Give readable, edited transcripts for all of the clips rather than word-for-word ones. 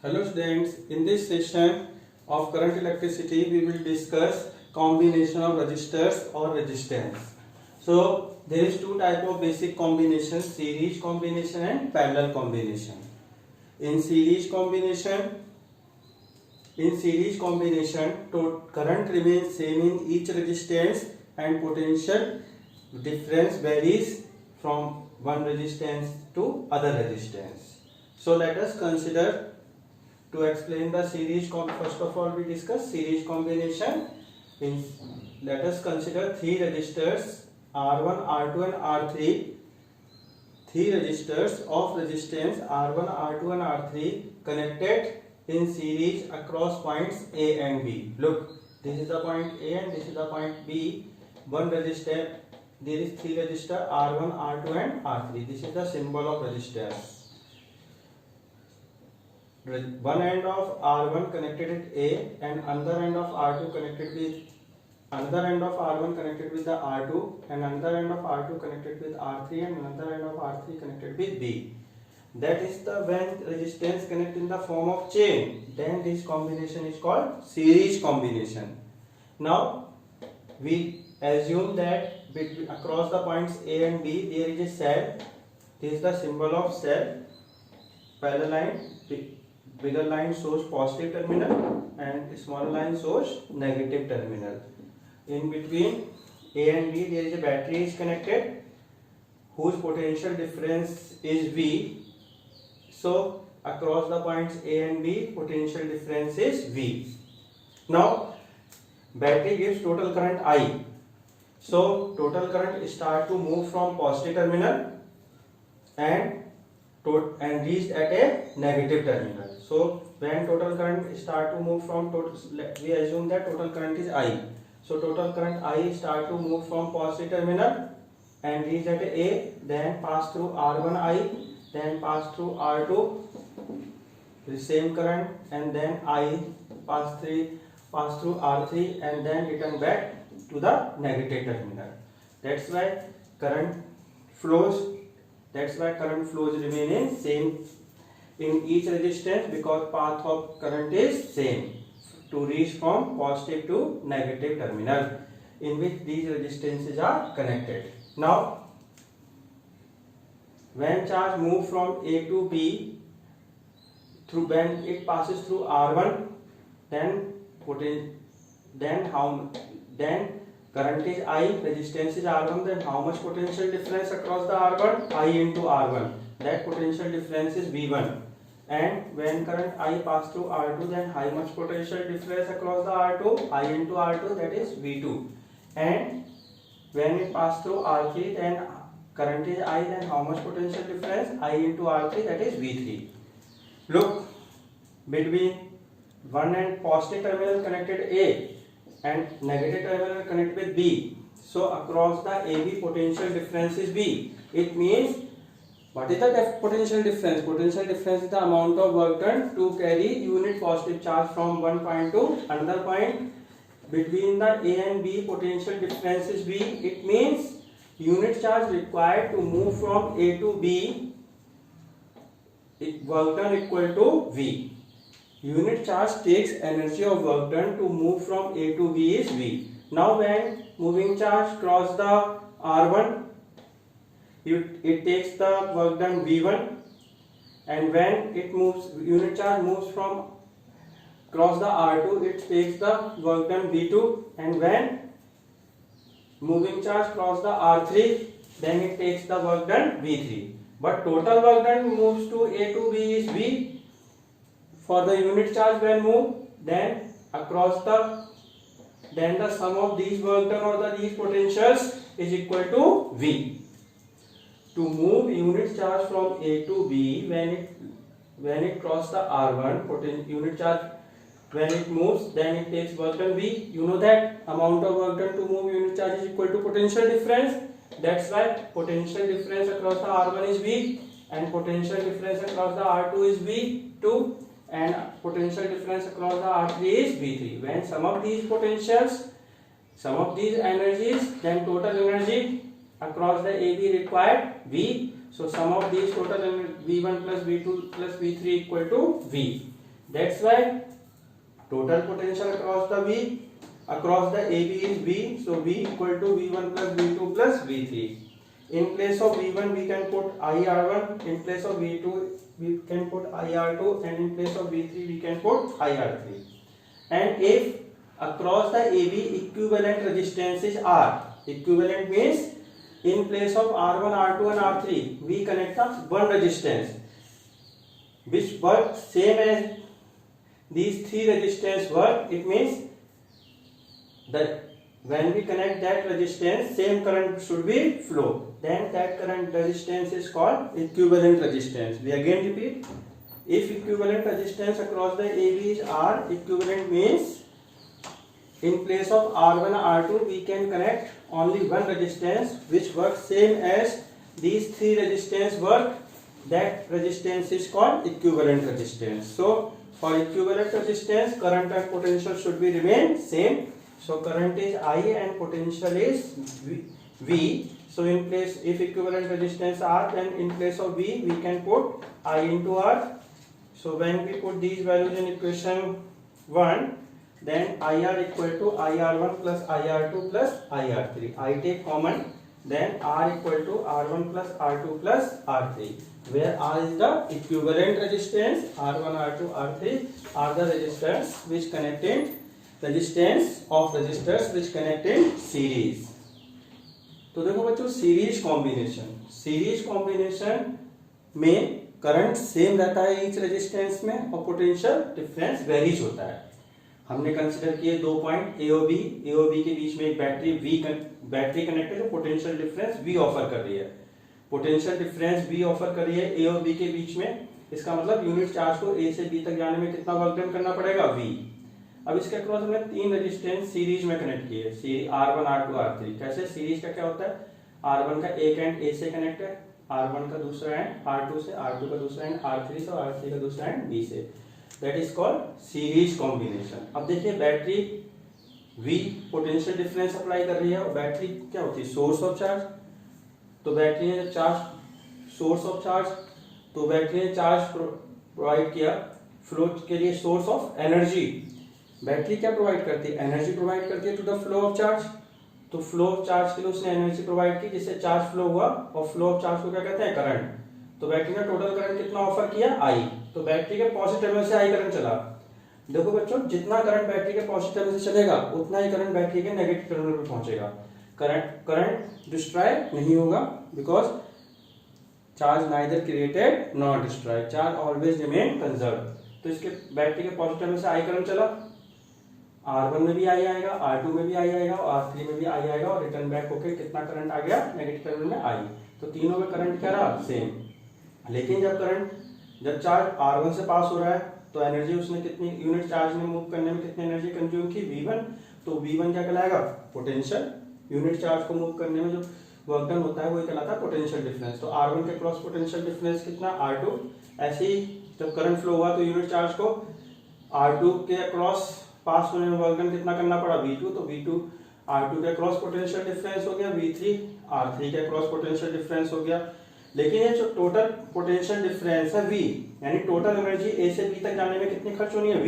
Hello students, in this session of current electricity we will discuss combination of resistors or resistance. So there is two type of basic combination, series combination and parallel combination. In series combination, current remains same in each resistance and potential difference varies from one resistance to other resistance. So let us consider. To explain the series, first of all we discuss series combination. Let us consider three resistors R1, R2 and R3. Three resistors of resistance R1, R2 and R3 connected in series across points A and B. Look, this is the point A and this is the point B. One resistor, there is three resistors R1, R2 and R3. This is the symbol of resistors. One end of R1 connected with A and another end of R2 connected with another end of R1 connected with the R2 and another end of R2 connected with R3 and another end of R3 connected with B. That is the when resistance connect in the form of chain, then this combination is called series combination. Now we assume that across the points A and B there is a cell. This is the symbol of cell. Parallel line, bigger line shows positive terminal and smaller line shows negative terminal. In between A and B there is a battery is connected whose potential difference is V. So across the points A and B potential difference is V. Now battery gives total current I. So total current start to move from positive terminal and reached at a negative terminal. So when total current start to move from we assume that total current is I. So total current I start to move from positive terminal and reach at A, then pass through R1I, then pass through R2, the same current, and then I pass through R3 and then return back to the negative terminal. That's why current flows remain in same in each resistance because path of current is same to reach from positive to negative terminal in which these resistances are connected. Now when charge move from A to B when it passes through R1 then current is I, resistance is R1, then how much potential difference across the R1? I into R1. That potential difference is V1. And when current I pass through R2, then how much potential difference across the R2? I into R2, that is V2. And when it pass through R3, then current is I, then how much potential difference? I into R3, that is V3. Look, between one and positive terminal connected A and negative terminal connected with B. So across the AB potential difference is B. It means what is the potential difference? Potential difference is the amount of work done to carry unit positive charge from one point to another point. Between the A and B potential difference is B. It means unit charge required to move from A to B, work done equal to V. Unit charge takes energy of work done to move from A to B is V. Now when moving charge cross the R1, it takes the work done V1, and when it moves, unit charge moves from cross the R2, it takes the work done V2, and when moving charge cross the R3, then it takes the work done V3. But total work done moves to A to B is V. For the unit charge when move, then the sum of these work done or these potentials is equal to V. To move unit charge from A to B, when it cross the R1, unit charge when it moves, then it takes work done V. You know that amount of work done to move unit charge is equal to potential difference. That's why potential difference across the R1 is V and potential difference across the R2 is V2. And potential difference across the R3 is V3. When sum of these potentials, sum of these energies, then total energy across the AB required V. So sum of these total V1 plus V2 plus V3 equal to V. That's why total potential across the AB is V. So V equal to V1 plus V2 plus V3. In place of V1 we can put IR1, in place of V2 we can put IR2, and in place of V3 we can put IR3. And if across the AB equivalent resistances are, equivalent means in place of R1, R2 and R3 we connect the one resistance which works same as these three resistance work. It means that when we connect that resistance, same current should be flow. Then that current resistance is called equivalent resistance. We again repeat, if equivalent resistance across the AB is R, equivalent means in place of R1 R2 we can connect only one resistance which works same as these three resistance work. That resistance is called equivalent resistance. So for equivalent resistance, current and potential should be remain same. So current is I and potential is V. So in place, if equivalent resistance R, then in place of V we can put I into R. So when we put these values in equation 1, then IR equal to IR1 plus IR2 plus IR3. I take common, then R equal to R1 plus R2 plus R3, where R is the equivalent resistance, R1, R2, R3 are the resistors which connect in resistance of resistors which connect in series. तो देखो बच्चों, series combination में current same रहता है each resistance में और potential difference varies होता है. हमने कंसीडर किए 2 पॉइंट ए और बी के बीच में एक बैटरी कनेक्ट है जो पोटेंशियल डिफरेंस V ऑफर कर रही है. पोटेंशियल डिफरेंस V ऑफर कर रही है ए और बी के बीच में. इसका मतलब यूनिट चार्ज को ए से बी तक जाने में कितना वर्क डन करना पड़ेगा, V. अब इसके अक्रॉस हमने तीन रेजिस्टेंस सीरीज में कनेक्ट किए, R1, R2, R3. कैसे? सीरीज का क्या होता है, R1 का एक एंड ए से कनेक्ट है, R1 का दूसरा एंड R2 से, R2 का दूसरा एंड R3 से, और R3 का दूसरा एंड B से. That is called series combination. अब देखिए, battery V potential difference apply कर रही है और बैटरी क्या होती है, सोर्स ऑफ चार्ज. तो बैटरी ने चार्ज, सोर्स ऑफ चार्ज, तो बैटरी ने चार्ज प्रोवाइड किया फ्लो के लिए, सोर्स ऑफ एनर्जी. बैटरी क्या प्रोवाइड करती है, एनर्जी प्रोवाइड करती है to the flow of charge. तो फ्लो ऑफ चार्ज के लिए उसने एनर्जी प्रोवाइड की जिससे चार्ज फ्लो हुआ, और फ्लो ऑफ चार्ज को क्या कहते हैं, करंट. तो बैटरी ने टोटल करंट कितना ऑफर किया, I. तो बैटरी के पॉजिटिव टर्मिनल से I करंट चला. देखो बच्चों, जितना करंट बैटरी के पॉजिटिव टर्मिनल से चलेगा उतना ही करंट बैटरी के नेगेटिव टर्मिनल पर पहुंचेगा. करंट डिस्ट्रॉय नहीं होगा, because charge neither created not destroy, charge always remain conserve. तो इसके बैटरी के पॉजिटिव टर्मिनल से I करंट चला, R1 में भी I आएगा, R2 में भी I आएगा और R3 में भी I आएगा, और रिटर्न बैक होकर कितना करंट आ गया, नेगेटिव टर्मिनल में I. तो तीनों में करंट क्या रहा, सेम. लेकिन जब चार्ज R1 से पास हो रहा है तो एनर्जी उसने कितनी, यूनिट चार्ज ने मूव करने में कितनी एनर्जी कंज्यूम की, V1. तो V1 क्या कहलाएगा, पोटेंशियल. यूनिट चार्ज को मूव करने में जो वर्क डन होता है वही कहलाता है पोटेंशियल डिफरेंस. तो R1 के क्रॉस पोटेंशियल डिफरेंस कितना, R2. ऐसे ही जब करंट फ्लो हुआ तो यूनिट चार्ज को R2 के क्रॉस पास होने में वर्क डन कितना करना पड़ा, V2. तो V2 R2 के क्रॉस पोटेंशियल डिफरेंस हो गया, V3 R3 के क्रॉस पोटेंशियल डिफरेंस हो गया. लेकिन ये जो टोटल पोटेंशियल डिफरेंस है V, यानी टोटल एनर्जी A से B तक जाने में कितनी खर्च होनी है,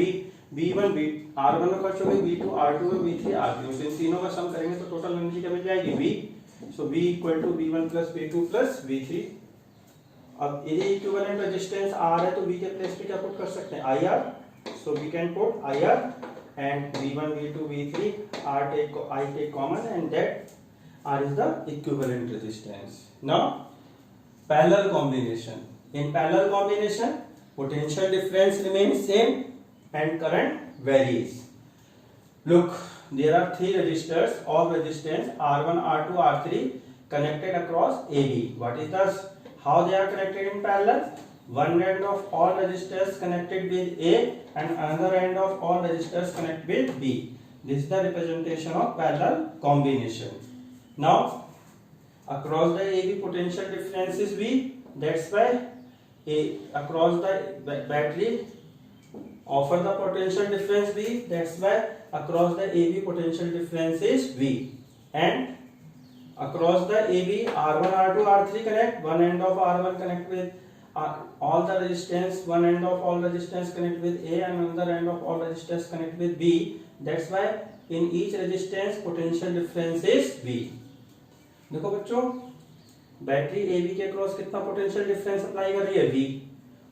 V1 R1 में खर्च हो गई, V2 R2 में, V3 R3 में. तो इन तीनों का सम करेंगे तो टोटल एनर्जी क्या मिल जाएगी, V. So V equal to V1 plus V2 plus V3. अब यदि इक्विवेलेंट रेजिस्टेंस R है तो V के प्लेस पे क्या पुट कर सकते हैं, IR. So we can put IR and V1, V2, V3 I take common, and that R is the equivalent resistance. Now parallel combination. In parallel combination, potential difference remains same and current varies. Look, there are three resistors of resistance R1, R2, R3 connected across AB. What is this? How they are connected in parallel? One end of all resistors connected with A and another end of all resistors connected with B. This is the representation of parallel combination. Now, across the AB potential difference is V. That's why across the battery offer the potential difference V. That's why across the AB potential difference is V. And across the AB R1, R2, R3 connect. One end of R1 connect with all the resistance, one end of all resistance connect with A and another end of all resistance connect with B. That's why in each resistance potential difference is V. देखो बच्चों, battery AB के across कितना potential difference apply कर रही है, V,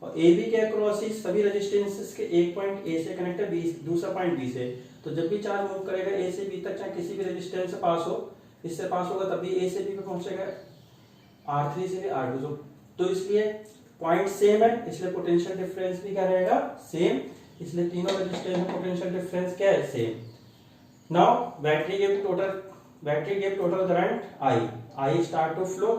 और AB के across ही सभी रेजिस्टेंसेस के एक पॉइंट A से कनेक्ट है, B दूसरा पॉइंट B से। तो जब भी चार्ज मूव करेगा A से B तक, चाहे किसी भी रेजिस्टेंस से पास हो, इससे पास होगा तभी A से B पे पहुंचेगा, R3 से भी R2। तो इसलिए पॉइंट सेम है, इसलिए पोटेंशियल डिफरेंस भी क्या रहेगा, सेम। इसलिए तीनों रेजिस्टेंस में पोटेंशियल डिफरेंस क्या है, same. Now battery give total current I start to flow.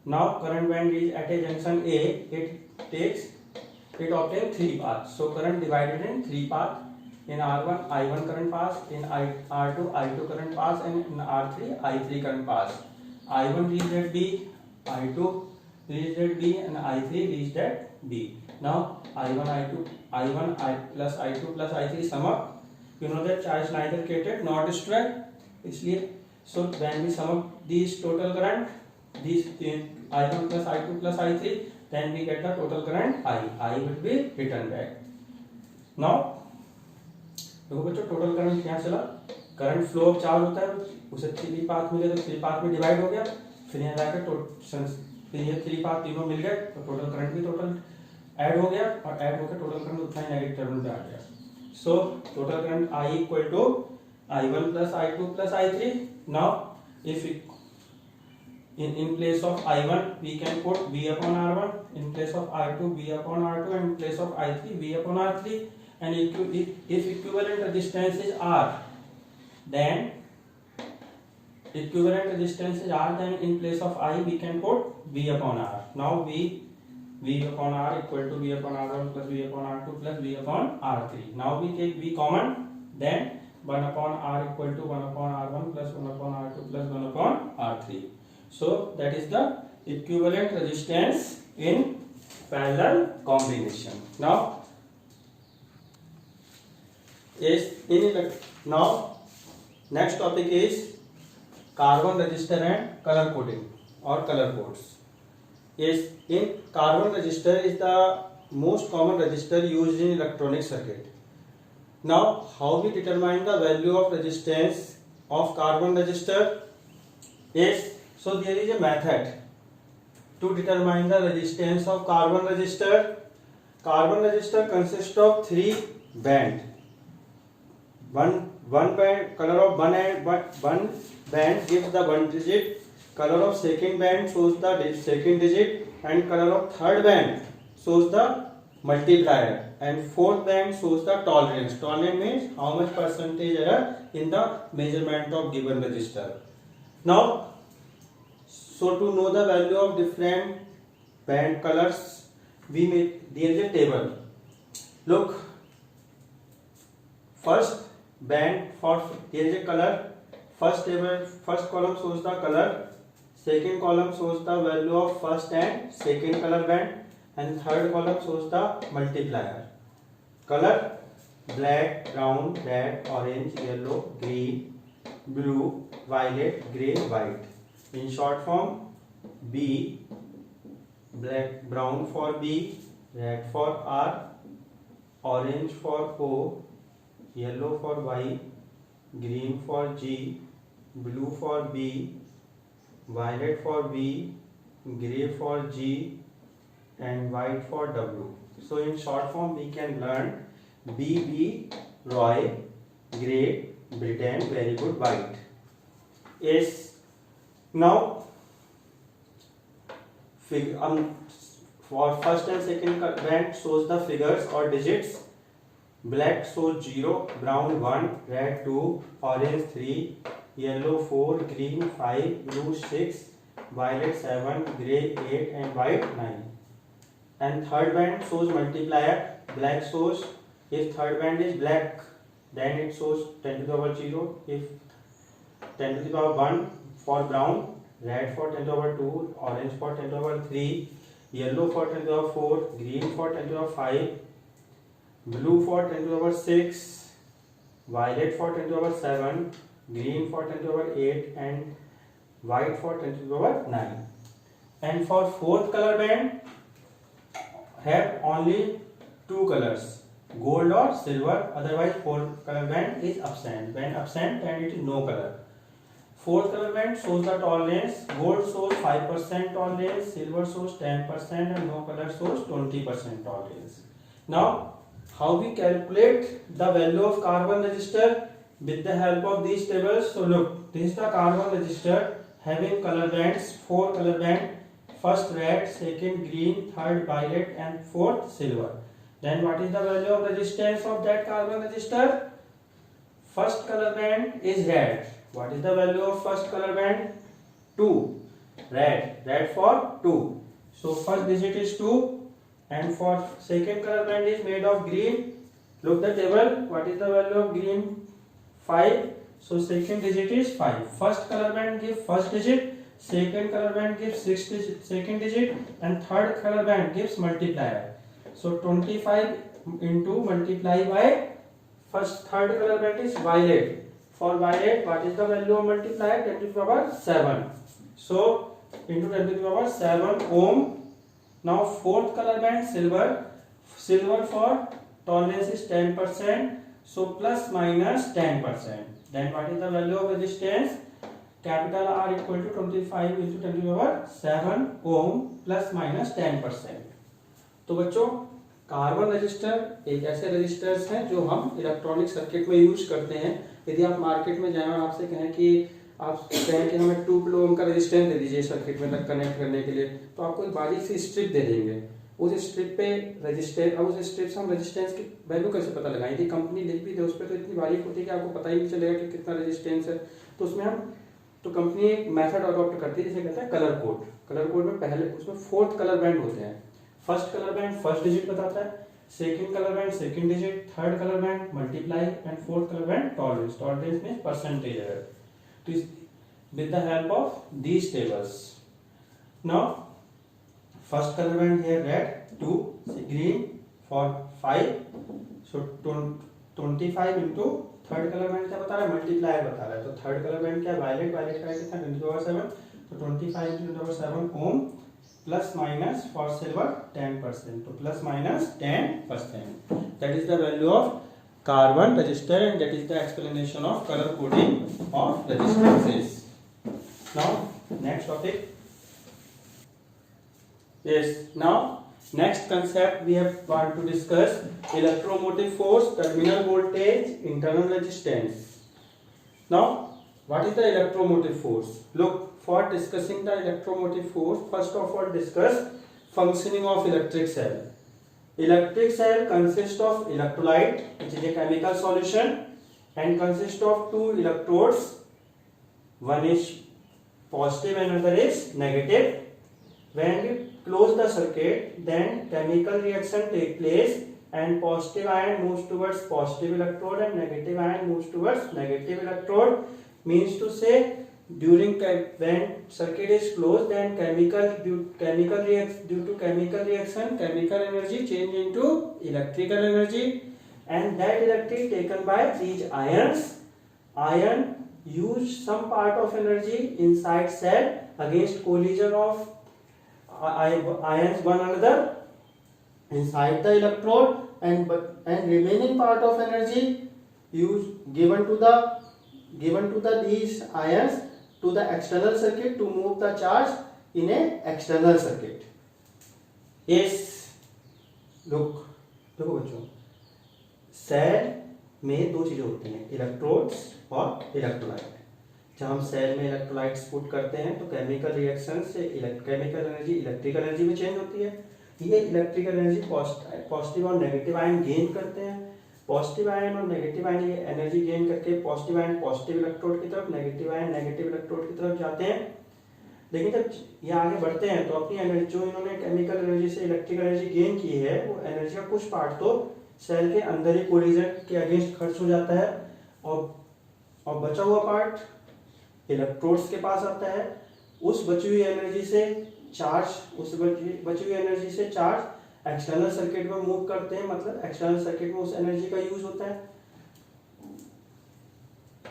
Now current band is at a junction A. It obtains three paths. So current divided in three paths. In R1 I1 current pass, in R2 I2 current pass, and in R3 I3 current pass. I1 reached at B, I2 reached at B, and I3 reached at B. Now I1 plus I2 plus I3 sum up. You know that charge neither created nor destroyed. इसलिए so when we sum up these total current, these I1 plus I2 plus I3, then we get the total current I will be written back. Now देखो बच्चों, total current क्या चला, current flow अब charge होता है, उसे three path मिले तो थ्री पाथ में डिवाइड हो गया, फिर यहाँ जाकर फिर ये थ्री पाथ तीनों मिल गए तो टोटल करंट भी टोटल ऐड हो गया, और ऐड होकर टोटल करंट उतना ही नेगेटिव टर्मिनल पे आ गया। So total current I equal to I1 plus I2 plus I3. Now if in place of I1 we can put V upon R1, in place of I2 V upon R2, and in place of I3 V upon R3, and if equivalent resistance is R, then in place of I we can put V upon R. Now V upon R equal to V upon R1 plus V upon R2 plus V upon R3. Now we take V common, then 1 upon R equal to 1 upon R1 plus 1 upon R2 plus 1 upon R3. So that is the equivalent resistance in parallel combination. Now next topic is carbon resistor and color coding or color codes. Yes, in carbon resistor is the most common resistor used in electronic circuit. Now how we determine the value of resistance of carbon resistor? Yes, so there is a method to determine the resistance of carbon resistor. Carbon resistor consists of three bands. One band, color of one band gives the one digit, color of second band shows the second digit, and color of third band shows the multiplier, and fourth band shows the tolerance. Tolerance means how much percentage error in the measurement of given resistor. Now, so to know the value of different band colors, there is a table. Look, first band for there is a color. First column shows the color, second column shows the value of first and second color band, and third column shows the multiplier. Color: black, brown, red, orange, yellow, green, blue, violet, grey, white. In short form, B, black, brown for B, red for R, orange for O, yellow for Y, green for G, blue for B, violet for V, grey for G, and white for W. So in short form we can learn BB, Roy, Great Britain, very good, white. Yes. Now for first and second band shows the figures or digits. Black shows 0, brown 1, red 2, orange 3, yellow 4, green 5, blue 6, violet 7, grey 8, and white 9. And third band shows multiplier. Black shows, if third band is black, then it shows 10 to the power 0. If 10 to the power 1 for brown, red for 10 to the power 2, orange for 10 to the power 3, yellow for 10 to the power 4, green for 10 to the power 5, blue for 10 to the power 6, violet for 10 to the power 7, green for 10 to the power 8, and white for 10 to the power 9. And for fourth color band, have only two colors, gold or silver, otherwise fourth color band is absent. When absent, then it is no color. Fourth color band shows the tolerance. Gold shows 5% tolerance, silver shows 10%, and no color shows 20% tolerance. Now, how we calculate the value of carbon register with the help of these tables? So look, this is the carbon register having color bands, 4 color band. First red, second green, third violet, and fourth silver. Then what is the value of resistance of that carbon register? First color band is red. What is the value of first color band? 2. Red for 2. So first digit is 2, and for second color band is made of green. Look the table. What is the value of green? 5. So second digit is 5. First color band gives first digit, second color band gives second digit, and third color band gives multiplier. So 25 into multiply by third color band is violet. For violet, what is the value of multiplier? 10 to the power 7. So into 10 to the power 7 ohm. Now fourth color band silver. Silver for tolerance is 10%. So plus minus 10%. Then what is the value of resistance? Capital R equal to 25 into 10 to the power 7 ohm plus minus 10%. तो बच्चों, carbon register एक ऐसे registers हैं जो हम electronic circuit में use करते हैं। यदि आप मार्केट में जाएं और आपसे कहें कि हमें 2 किलो ओम का रेजिस्टेंस दे दीजिए सर्किट में कनेक्ट करने के लिए, तो आपको एक बारीक सी स्ट्रिप दे देंगे। उस स्ट्रिप पे रजिस्टेंस, अब उस स्ट्रिप से हम रजिस्टेंस की वैल्यू कैसे पता लगाएं? यदि कंपनी लिख भी दे उस पर तो इतनी बारीक होती है कि आपको पता ही नहीं चलेगा कि कितना रेजिस्टेंस है। तो उसमें कंपनी एक मेथड अडॉप्ट करती है जिसे कहते हैं कलर कोड। कलर कोड में पहले उसमें 4th कलर बैंड होते हैं। First colour band first digit बताता है, second colour band second digit, third colour band multiply, and fourth colour band tolerance. Tolerance means percentage error. तो with the help of these tables, now first color band here red 2, green for 5, so 25 into third colour band क्या बता रहा है? Multiplier बता रहा है। तो third colour band क्या? वायलेट। वायलेट का कितना? 10⁻7। तो 25 into 10⁻7 ohm plus minus for silver 10%, तो plus minus 10%। That is the value of carbon resistor, and that is the explanation of color coding of resistances. Now next topic. Yes, now next concept we have want to discuss electromotive force, terminal voltage, internal resistance. Now what is the electromotive force? Look, for discussing the electromotive force, first of all discuss functioning of electric cell. Electric cell consists of electrolyte, which is a chemical solution, and consists of 2 electrodes. One is positive and another is negative. When we close the circuit, then chemical reaction take place, and positive ion moves towards positive electrode and negative ion moves towards negative electrode. Means to say, when circuit is closed, then due to chemical reaction, chemical energy change into electrical energy, and that electricity taken by these ions. Ion use some part of energy inside cell against collision of ions one another inside the electrode, and remaining part of energy given to these ions to the external circuit to move the charge in a external circuit. Yes, देखो बच्चों, cell में 2 चीजें होती हैं, electrodes और electrolyte. जब हम cell में इलेक्ट्रोलाइट्स पुट करते हैं तो केमिकल रिएक्शन से केमिकल एनर्जी इलेक्ट्रिकल एनर्जी में चेंज होती है। ये इलेक्ट्रिकल एनर्जी पॉजिटिव और नेगेटिव आयन गेन करते हैं। पॉजिटिव आयन और नेगेटिव आयन ये एनर्जी गेन करके पॉजिटिव आयन पॉजिटिव इलेक्ट्रोड की तरफ, नेगेटिव आयन नेगेटिव इलेक्ट्रोड की तरफ जाते हैं। लेकिन जब ये आगे बढ़ते हैं तो अपनी एनर्जी जो इन्होंने केमिकल एनर्जी से इलेक्ट्रिकल एनर्जी गेन की है, वो एनर्जी का कुछ पार्ट तो सेल के अंदर ही कोलिजन के अगेंस्ट खर्च हो जाता है, और बचा हुआ पार्ट इलेक्ट्रोड्स के पास आता है। उस बची हुई एनर्जी से चार्ज एक्सटर्नल सर्किट में मूव करते हैं। मतलब एक्सटर्नल सर्किट में उस एनर्जी का यूज होता है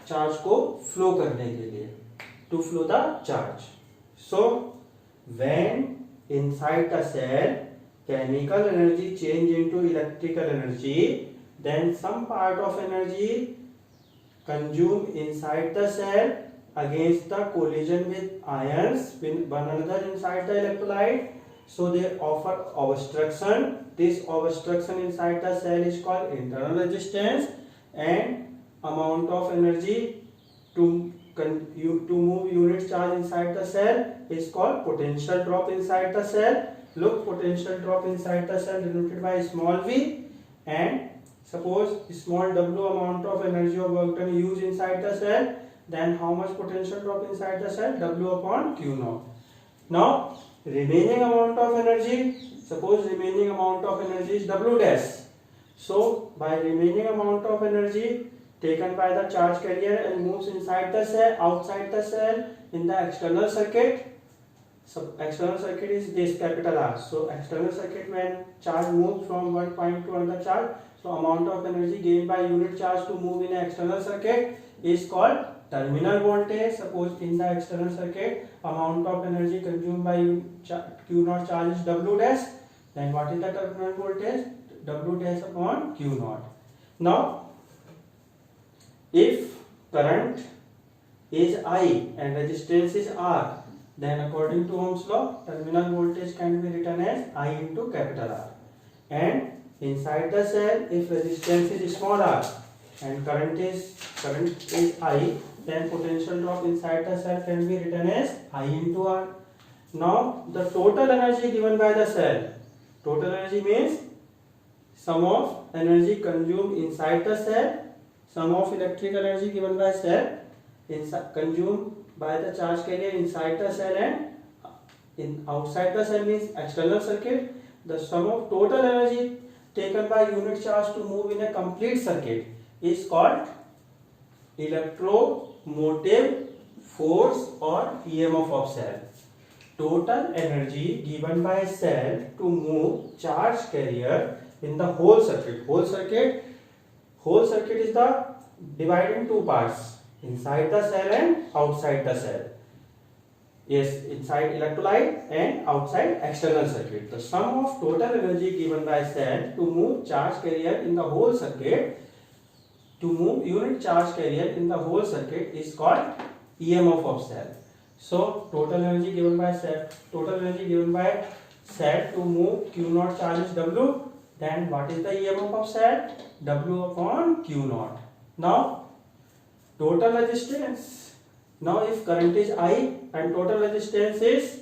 चार्ज को फ्लो करने के लिए, to flow the charge. So when inside the cell chemical energy change into electrical energy, then some part of energy consumed inside the cell against the collision with ions with one another inside the electrolyte, so they offer obstruction. This obstruction inside the cell is called internal resistance, and amount of energy to move unit charge inside the cell is called potential drop inside the cell. Look, potential drop inside the cell denoted by small v, and suppose small w amount of energy or work done used inside the cell, then how much potential drop inside the cell? W upon q naught. Now remaining amount of energy, suppose remaining amount of energy is w dash. So by remaining amount of energy taken by the charge carrier and moves inside the cell, outside the cell in the external circuit. So external circuit is this capital R. So external circuit, when charge moves from one point to another charge, so amount of energy gained by unit charge to move in an external circuit is called terminal voltage. Suppose in the external circuit amount of energy consumed by q naught charge is w dash, then what is the terminal voltage? W dash upon q naught. Now if current is I and resistance is R, then according to Ohm's law, terminal voltage can be written as I into capital R. And inside the cell, if resistance is small r and current is I, then potential drop inside the cell can be written as I into R. Now the total energy given by the cell, total energy means sum of energy consumed inside the cell, sum of electrical energy given by cell consumed by the charge carrier inside the cell and in outside the cell means external circuit. The sum of total energy taken by unit charge to move in a complete circuit is called electromotive force or EMF of cell. Total energy given by cell to move charge carrier in the whole circuit. Whole circuit is the divided in two parts, inside the cell and outside the cell. Yes, inside electrolyte and outside external circuit. The sum of total energy given by cell to move charge carrier in the whole circuit, to move unit charge carrier in the whole circuit is called EMF of cell. So total energy given by cell, to move q naught charge is W. Then what is the EMF of cell? W upon q naught. Now total resistance. Now if current is I and total resistance is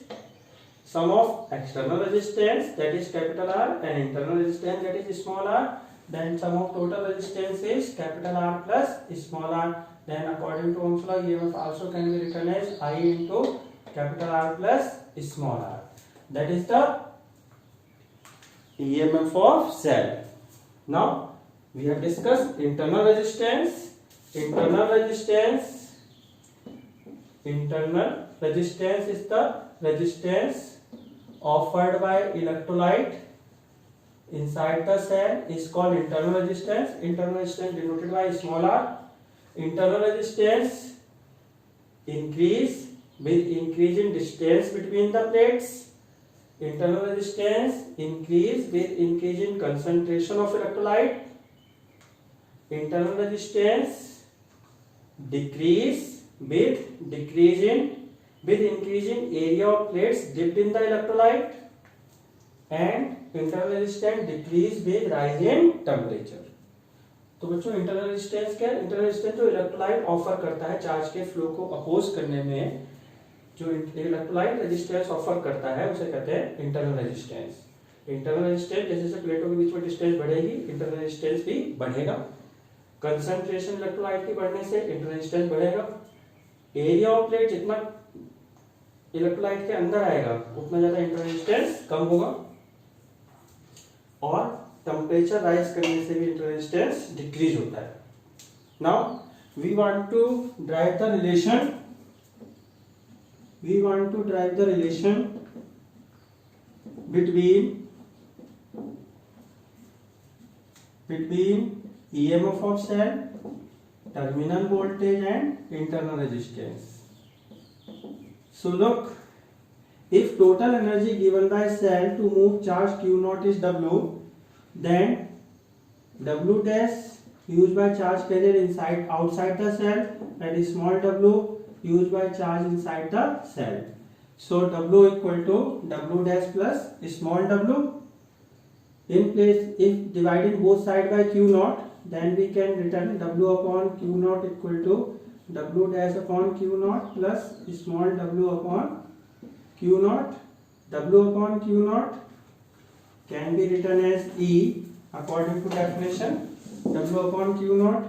sum of external resistance, that is capital R, and internal resistance, that is small r, then sum of total resistance is capital R plus small r. Then according to Ohm's law, EMF also can be written as I into capital R plus small r. That is the EMF of cell. Now we have discussed internal resistance. Internal resistance is the resistance offered by electrolyte inside the cell is called internal resistance. Internal resistance denoted by small r. Internal resistance increase with increase in distance between the plates. Internal resistance increase with increase in concentration of electrolyte. Internal resistance decrease with increase in area of plates dipped in the electrolyte, and internal resistance decrease with rise in temperature. तो बच्चों internal resistance क्या है? Internal resistance जो electrolyte offer करता है charge के flow को oppose करने में, जो इलेक्ट्रोलाइट रेजिस्टेंस ऑफर करता है उसे कहते हैं इंटरनल रेजिस्टेंस. इंटरनल रेजिस्टेंस जैसे जैसे प्लेटों के बीच में डिस्टेंस बढ़ेगी इंटरनल रेजिस्टेंस भी बढ़ेगा. कंसंट्रेशन इलेक्ट्रोलाइट की बढ़ने से इंटरनल रेजिस्टेंस बढ़ेगा. एरिया ऑफ प्लेट जितना इलेक्ट्रोलाइट के अंदर आएगा उतना ज्यादा इंटरनल रेजिस्टेंस कम होगा, और टेम्परेचर राइज करने से भी इंटरनल रेजिस्टेंस डिक्रीज होता है. Now we want to drive the relation between EMF of cell, terminal voltage and internal resistance. So look, if total energy given by cell to move charge Q naught is W, then W dash used by charge carrier inside outside the cell and small w used by charge inside the cell. So W equal to W dash plus small w. In place, if dividing both sides by Q naught, then we can return W upon Q naught equal to W dash upon Q naught plus small w upon Q naught. W upon Q naught can be written as E according to definition, W upon Q naught,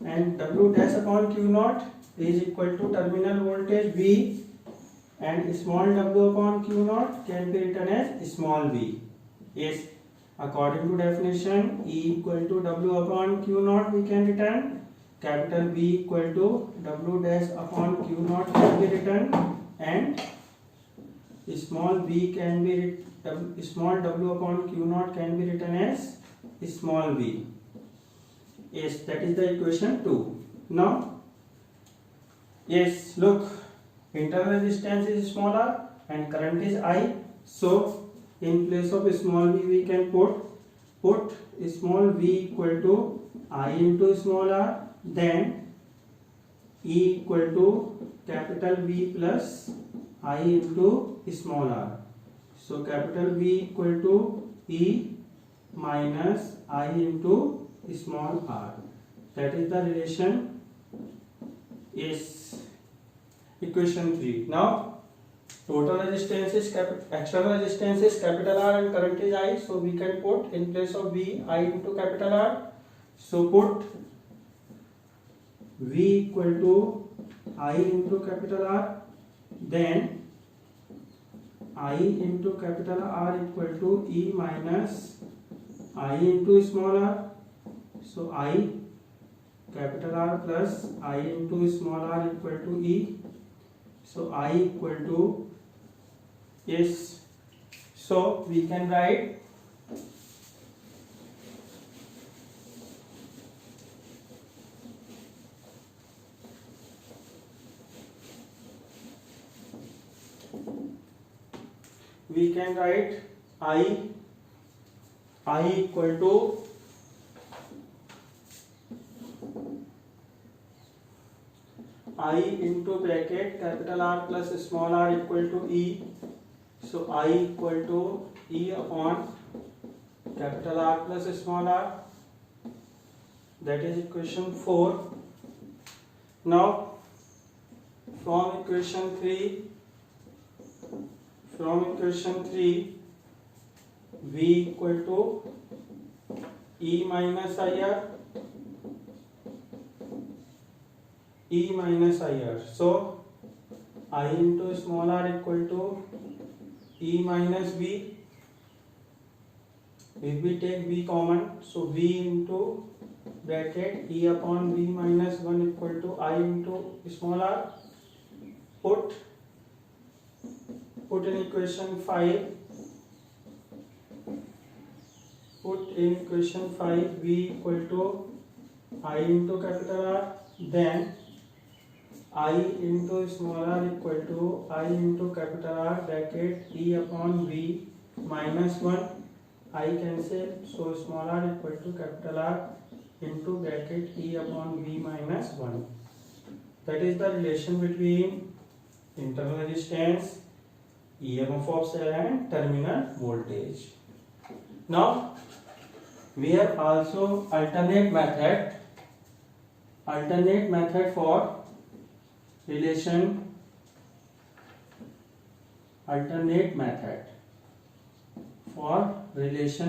and W dash upon Q naught is equal to terminal voltage V, and small w upon Q naught can be written as small v. Yes, according to definition, E equal to W upon Q naught we can return, capital V equal to W dash upon Q naught can be written, and small v can be small w upon Q naught can be written as small v. Yes, that is the equation 2. Now, yes, look, internal resistance is small r and current is I. So, in place of small v we can put small v equal to I into small r, then E equal to capital V plus I into small r. So capital V equal to E minus I into small r. That is the relation. Is equation 3. Now total resistance is external resistance is capital R and current is I. So we can put in place of V I into capital R. So put V equal to I into capital R, then I into capital R equal to E minus I into small r. So I capital R plus I into small r equal to E. So I equal to S. So we can write I equal to I into bracket capital R plus small r equal to E. So I equal to E upon capital R plus small r. That is equation 4. Now from equation 3 V equal to E minus IR. So I into small r equal to E minus V. If we take V common, so V into bracket E upon V minus 1 equal to I into small r. Put in equation 5. V equal to I into capital R, then I into small r equal to I into capital R bracket E upon V minus 1. I cancel, so small r equal to capital R into bracket E upon V minus 1. That is the relation between internal resistance, EMF of cell and terminal voltage. Now we have also alternate method for relation,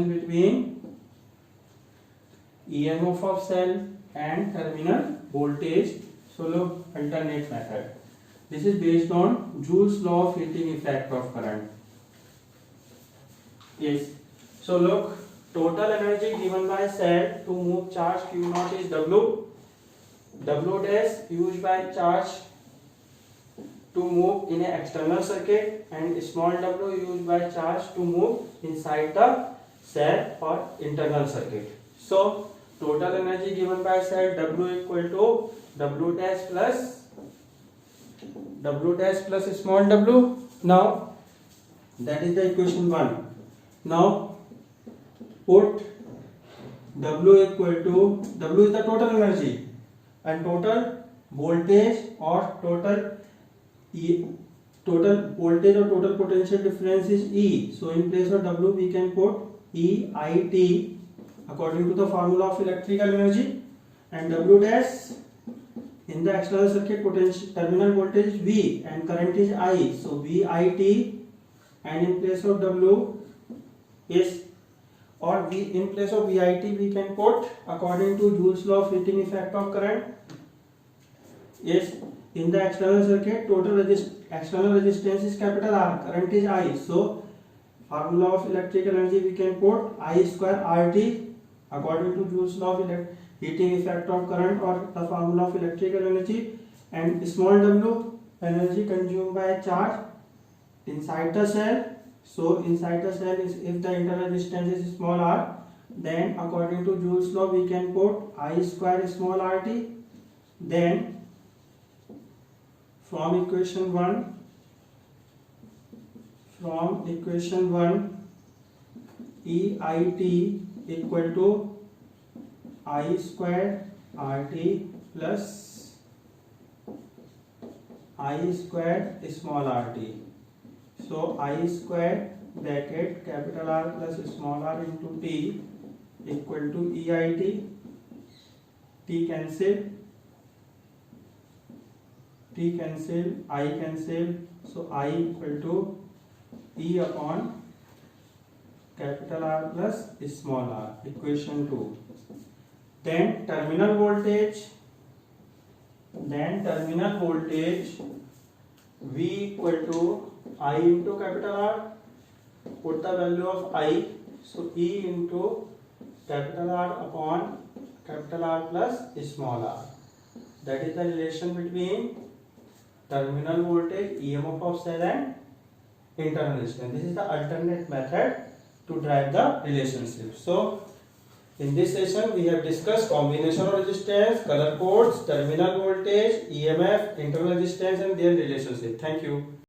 between EMF of cell and terminal voltage. So look, alternate method. This is based on Joule's law of heating effect of current. Yes. So look, total energy given by cell to move charge Q naught is W. W dash used by charge to move in an external circuit, and small w used by charge to move inside the cell or internal circuit. So total energy given by cell W equal to W dash plus small w. Now That is the equation 1. Now put W equal to, W is the total energy and total voltage or total voltage or total potential difference is E. So in place of W we can put EIT according to the formula of electrical energy, and W dash in the external circuit potential terminal voltage is V and current is I. So VIT, and in place of W is, or V in place of VIT we can put according to Joule's law of heating effect of current is in the external circuit total external resistance is capital R, current is I. So formula of electrical energy we can put I square RT according to Joule's law of heating effect of current or the formula of electrical energy, and small w energy consumed by a charge inside the cell. So inside the cell is, if the internal distance is small r, then according to Joule's law we can put I square small RT. Then from equation 1 EIT equal to I square RT plus I square small rt. So I square bracket capital R plus small r into T equal to EIT. T cancel, I cancel. So I equal to E upon capital R plus small r, equation 2. Then terminal voltage V equal to I into capital R. Put the value of I, so E into capital R upon capital R plus small r. That is the relation between terminal voltage, EMF of cell and internal resistance. This is the alternate method to drive the relationship. So in this session we have discussed combination of resistance, color codes, terminal voltage, EMF, internal resistance and their relationship. Thank you.